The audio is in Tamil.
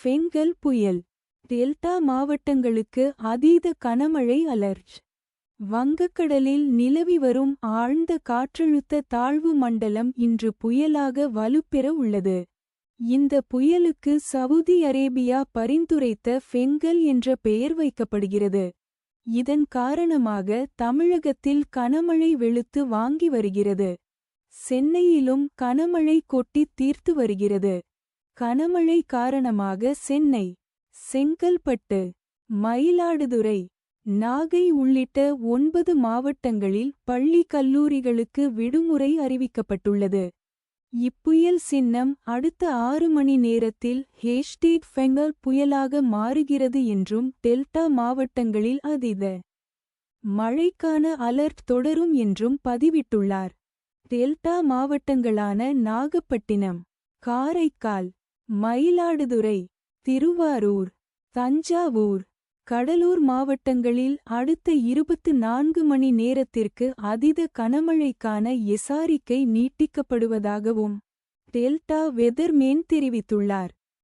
ஃபெங்கல் புயல். டெல்டா மாவட்டங்களுக்கு அதீத கனமழை அலர்ட். வங்கக்கடலில் நிலவி வரும் ஆழ்ந்த காற்றழுத்த தாழ்வு மண்டலம் இன்று புயலாக வலுப்பெற உள்ளது. இந்த புயலுக்கு சவுதி அரேபியா பரிந்துரைத்த ஃபெங்கல் என்ற பெயர் வைக்கப்படுகிறது. இதன் காரணமாக தமிழகத்தில் கனமழை வெளுத்து வாங்கி வருகிறது. சென்னையிலும் கனமழை கொட்டி தீர்த்து வருகிறது. கனமழை காரணமாக சென்னை, செங்கல்பட்டு, மயிலாடுதுறை, நாகை உள்ளிட்ட 9 மாவட்டங்களில் பள்ளி கல்லூரிகளுக்கு விடுமுறை அறிவிக்கப்பட்டுள்ளது. இப்புயல் சின்னம் அடுத்த 6 மணி நேரத்தில் #ஃபெங்கல் புயலாக மாறுகிறது என்றும் டெல்டா மாவட்டங்களில் அதீத மழைக்கான அலர்ட் தொடரும் என்றும் பதிவிட்டுள்ளார். டெல்டா மாவட்டங்களான நாகப்பட்டினம், காரைக்கால், மயிலாடுதுறை, திருவாரூர், தஞ்சாவூர், கடலூர் மாவட்டங்களில் அடுத்த 24 மணி நேரத்திற்கு அதீத கனமழைக்கான எச்சரிக்கை நீட்டிக்கப்படுவதாகவும் டெல்டா வெதர்மேன் தெரிவித்துள்ளார்.